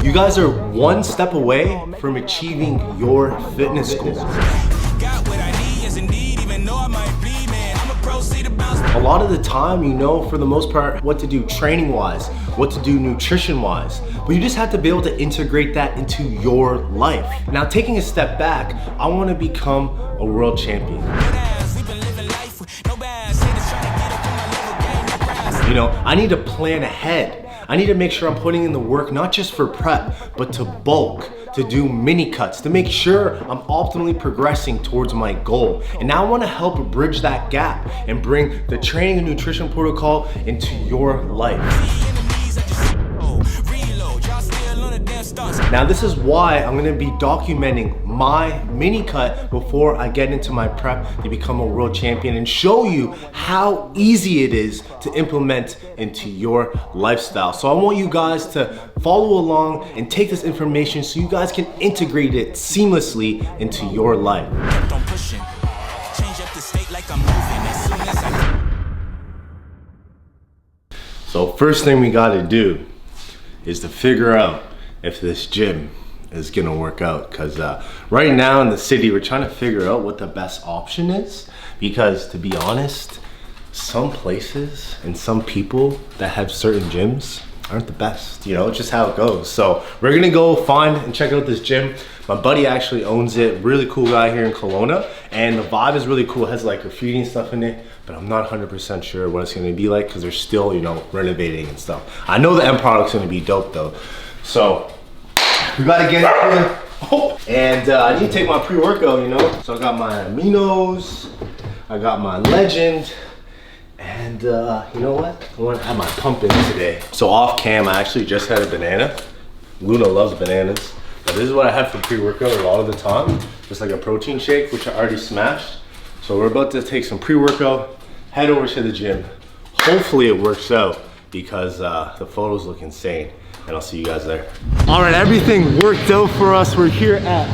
You guys are one step away from achieving your fitness goals. A lot of the time, you know, for the most part, what to do training-wise, what to do nutrition-wise, but you just have to be able to integrate that into your life. Now, taking a step back, I want to become a world champion. You know, I need to plan ahead. I need to make sure I'm putting in the work, not just for prep, but to bulk, to do mini cuts, to make sure I'm optimally progressing towards my goal. And now I want to help bridge that gap and bring the training and nutrition protocol into your life. Now this is why I'm gonna be documenting my mini cut before I get into my prep to become a world champion and show you how easy it is to implement into your lifestyle. So I want you guys to follow along and take this information so you guys can integrate it seamlessly into your life. So first thing we gotta do is to figure out if this gym is gonna work out, because right now in the city we're trying to figure out what the best option is, because to be honest, some places and some people that have certain gyms aren't the best, you know, it's just how it goes. So we're gonna go find and check out this gym. My buddy actually owns it, really cool guy here in Kelowna, and the vibe is really cool. It has like graffiti and stuff in it, but I'm not 100% sure what it's gonna be like because they're still, you know, renovating and stuff. I know the end product's gonna be dope though. So we gotta get it here. Oh, and I need to take my pre-workout, you know? So I got my aminos, I got my Legend, and you know what? I want to have my pump in today. So off cam, I actually just had a banana. Luna loves bananas. But this is what I have for pre-workout a lot of the time. Just like a protein shake, which I already smashed. So we're about to take some pre-workout, head over to the gym. Hopefully it works out because the photos look insane. And I'll see you guys there. All right, everything worked out for us. We're here at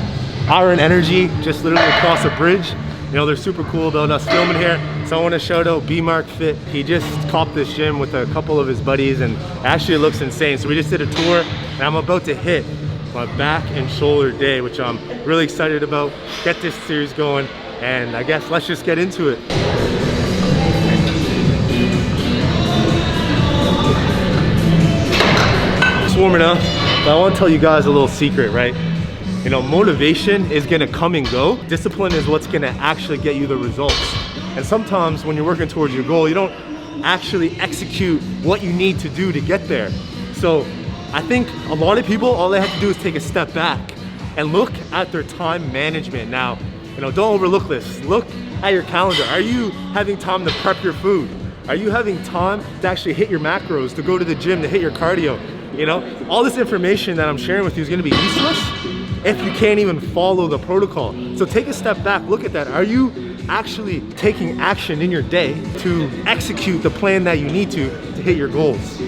Iron Energy, just literally across a bridge. You know, they're super cool about us filming here. So I want to shout out B-Mark Fit. He just copped this gym with a couple of his buddies and actually it looks insane. So we just did a tour and I'm about to hit my back and shoulder day, which I'm really excited about. Get this series going and I guess let's just get into it. Warming up, but I want to tell you guys a little secret, right? You know, motivation is gonna come and go. Discipline is what's gonna actually get you the results. And sometimes when you're working towards your goal, you don't actually execute what you need to do to get there. So I think a lot of people, all they have to do is take a step back and look at their time management. Now, you know, don't overlook this. Look at your calendar. Are you having time to prep your food? Are you having time to actually hit your macros, to go to the gym, to hit your cardio? You know, all this information that I'm sharing with you is gonna be useless if you can't even follow the protocol. So take a step back, look at that. Are you actually taking action in your day to execute the plan that you need to hit your goals?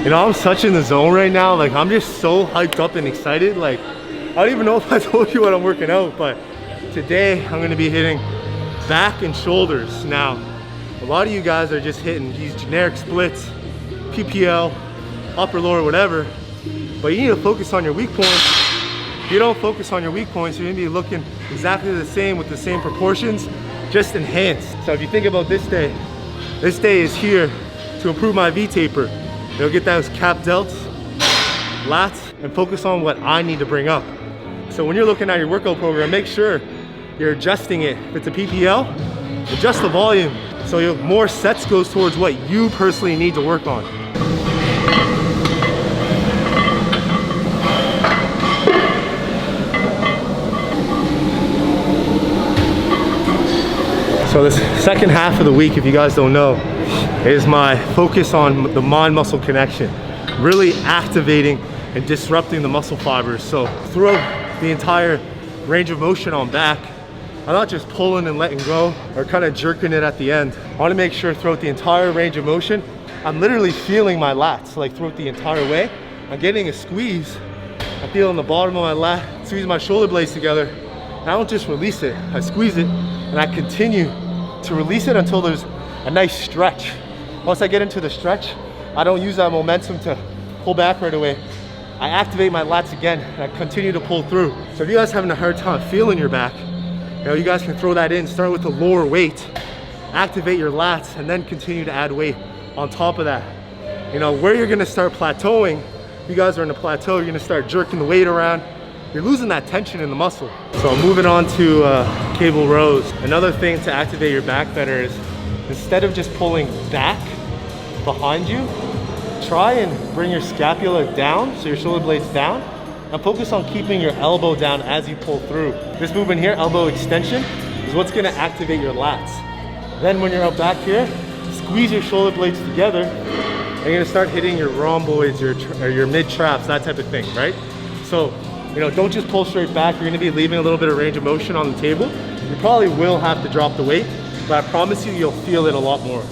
You know, I'm such in the zone right now. Like, I'm just so hyped up and excited. Like, I don't even know if I told you what I'm working out, but today I'm gonna be hitting back and shoulders. Now, a lot of you guys are just hitting these generic splits, PPL, upper, lower, whatever, but you need to focus on your weak points. If you don't focus on your weak points, you're gonna be looking exactly the same with the same proportions, just enhanced. So if you think about this day is here to improve my V-taper. You'll get those cap delts, lats, and focus on what I need to bring up. So when you're looking at your workout program, make sure you're adjusting it. If it's a PPL, adjust the volume so more sets goes towards what you personally need to work on. So this second half of the week, if you guys don't know, is my focus on the mind-muscle connection, really activating and disrupting the muscle fibers. So throughout the entire range of motion on back, I'm not just pulling and letting go or kind of jerking it at the end. I want to make sure throughout the entire range of motion, I'm literally feeling my lats, like throughout the entire way. I'm getting a squeeze I feel on the bottom of my lat, squeeze my shoulder blades together. And I don't just release it, I squeeze it and I continue to release it until there's a nice stretch. Once I get into the stretch, I don't use that momentum to pull back right away. I activate my lats again and I continue to pull through. So if you guys are having a hard time feeling your back, you know, you guys can throw that in, start with the lower weight, activate your lats, and then continue to add weight on top of that. You know, where you're gonna start plateauing, you guys are in a plateau, you're gonna start jerking the weight around, you're losing that tension in the muscle. So moving on to cable rows. Another thing to activate your back better is, instead of just pulling back behind you, try and bring your scapula down, so your shoulder blades down, and focus on keeping your elbow down as you pull through. This movement here, elbow extension, is what's gonna activate your lats. Then when you're up back here, squeeze your shoulder blades together, and you're gonna start hitting your rhomboids, your mid traps, that type of thing, right? So, you know, don't just pull straight back. You're gonna be leaving a little bit of range of motion on the table. You probably will have to drop the weight, but I promise you, you'll feel it a lot more.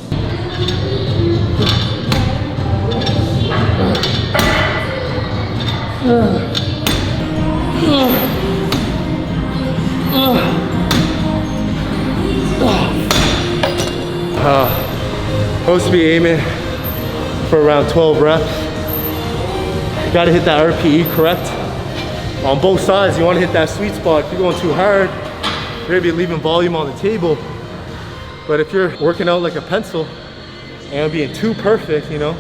Supposed to be aiming for around 12 reps. You gotta hit that RPE correct. On both sides, you wanna hit that sweet spot. If you're going too hard, you're gonna be leaving volume on the table. But if you're working out like a pencil and being too perfect, you know,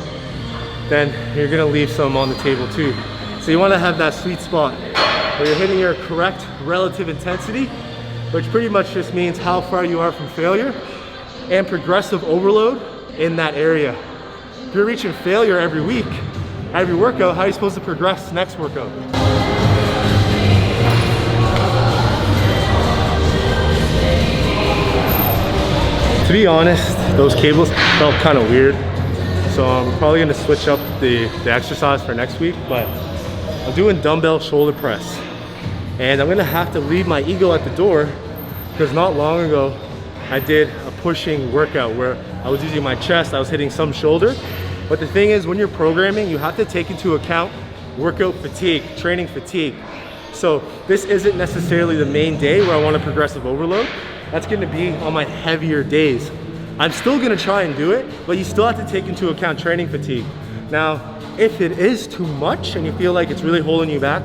then you're gonna leave some on the table too. So you wanna have that sweet spot where you're hitting your correct relative intensity, which pretty much just means how far you are from failure, and progressive overload in that area. If you're reaching failure every week, every workout, how are you supposed to progress next workout? To be honest, those cables felt kind of weird. So I'm probably gonna switch up the exercise for next week, but I'm doing dumbbell shoulder press. And I'm gonna have to leave my ego at the door, because not long ago, I did a pushing workout where I was using my chest, I was hitting some shoulder. But the thing is, when you're programming, you have to take into account workout fatigue, training fatigue. So this isn't necessarily the main day where I want a progressive overload. That's gonna be on my heavier days. I'm still gonna try and do it, but you still have to take into account training fatigue. Now, if it is too much and you feel like it's really holding you back,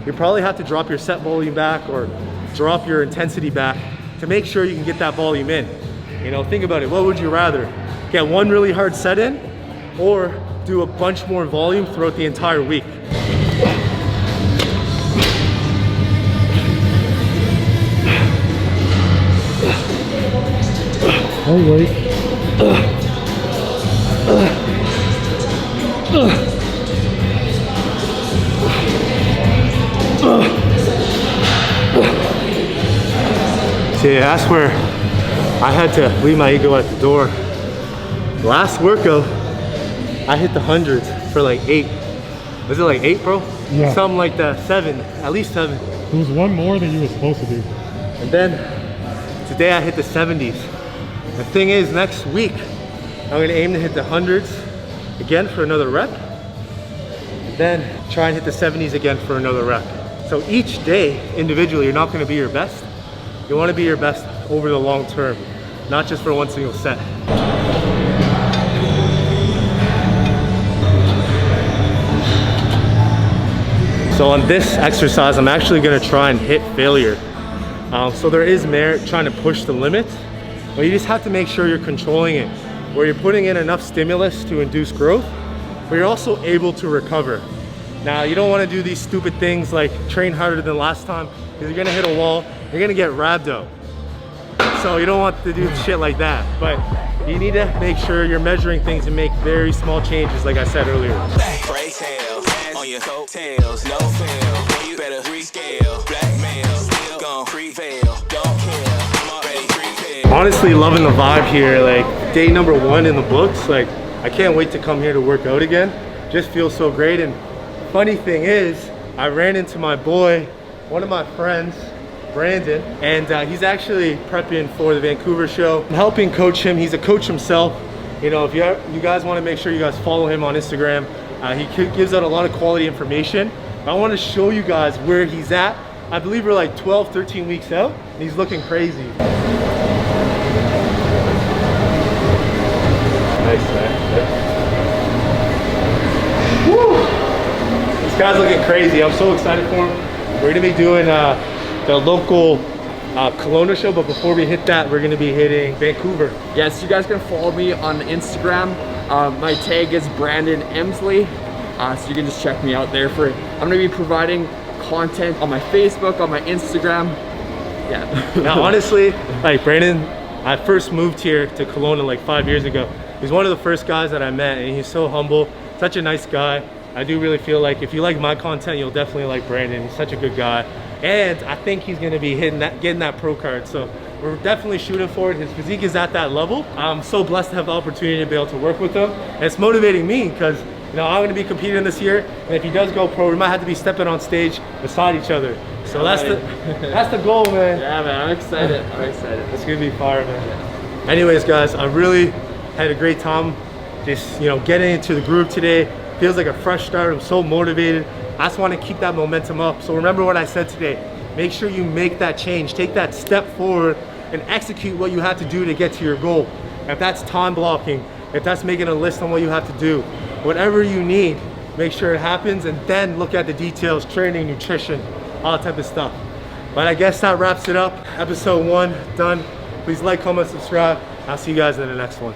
you probably have to drop your set volume back or drop your intensity back to make sure you can get that volume in. You know, think about it. What would you rather? Get one really hard set in, or do a bunch more volume throughout the entire week? Oh wait. See, that's where I had to leave my ego at the door. Last workout, I hit the hundreds for like 8. Was it like 8, bro? Yeah. Something like that, 7, at least 7. There was one more than you were supposed to do. And then today I hit the 70s. The thing is, next week, I'm gonna aim to hit the hundreds again for another rep. And then try and hit the 70s again for another rep. So each day, individually, you're not gonna be your best. You wanna be your best over the long term, not just for one single set. So on this exercise, I'm actually gonna try and hit failure. So there is merit trying to push the limit, but you just have to make sure you're controlling it, where you're putting in enough stimulus to induce growth, but you're also able to recover. Now, you don't wanna do these stupid things like train harder than last time, because you're gonna hit a wall, you're gonna get rhabdo. So you don't want to do shit like that, but you need to make sure you're measuring things and make very small changes, like I said earlier. On your coattails, no fail. You better rescale. Blackmail, still gon' prevail. Don't care. Honestly, loving the vibe here. Like day number 1 in the books. Like I can't wait to come here to work out again. Just feels so great. And funny thing is, I ran into my boy, one of my friends, Brandon, and he's actually prepping for the Vancouver show. I'm helping coach him. He's a coach himself. You know, if you guys want to make sure you guys follow him on Instagram. He gives out a lot of quality information, I want to show you guys where he's at. I believe we're like 12, 13 weeks out, and he's looking crazy. Nice, man. Woo! This guy's looking crazy. I'm so excited for him. We're gonna be doing the local Kelowna show, but before we hit that, we're gonna be hitting Vancouver. Yes, you guys can follow me on Instagram. My tag is Brandon Emsley, so you can just check me out there for. I'm gonna be providing content on my Facebook, on my Instagram. Yeah. Now, honestly, like Brandon, I first moved here to Kelowna like 5 years ago. He's one of the first guys that I met, and he's so humble, such a nice guy. I do really feel like if you like my content, you'll definitely like Brandon. He's such a good guy. And I think he's gonna be getting that pro card. So we're definitely shooting for it. His physique is at that level. I'm so blessed to have the opportunity to be able to work with him. And it's motivating me because I'm gonna be competing this year. And if he does go pro, we might have to be stepping on stage beside each other. So that's the goal, man. Yeah, man, I'm excited. I'm excited. It's gonna be fire, man. Anyways, guys, I really had a great time just getting into the groove today. Feels like a fresh start. I'm so motivated. I just want to keep that momentum up. So remember what I said today. Make sure you make that change. Take that step forward and execute what you have to do to get to your goal. If that's time blocking, if that's making a list on what you have to do, whatever you need, make sure it happens, and then look at the details, training, nutrition, all that type of stuff. But I guess that wraps it up. Episode 1 done. Please like, comment, subscribe. I'll see you guys in the next one.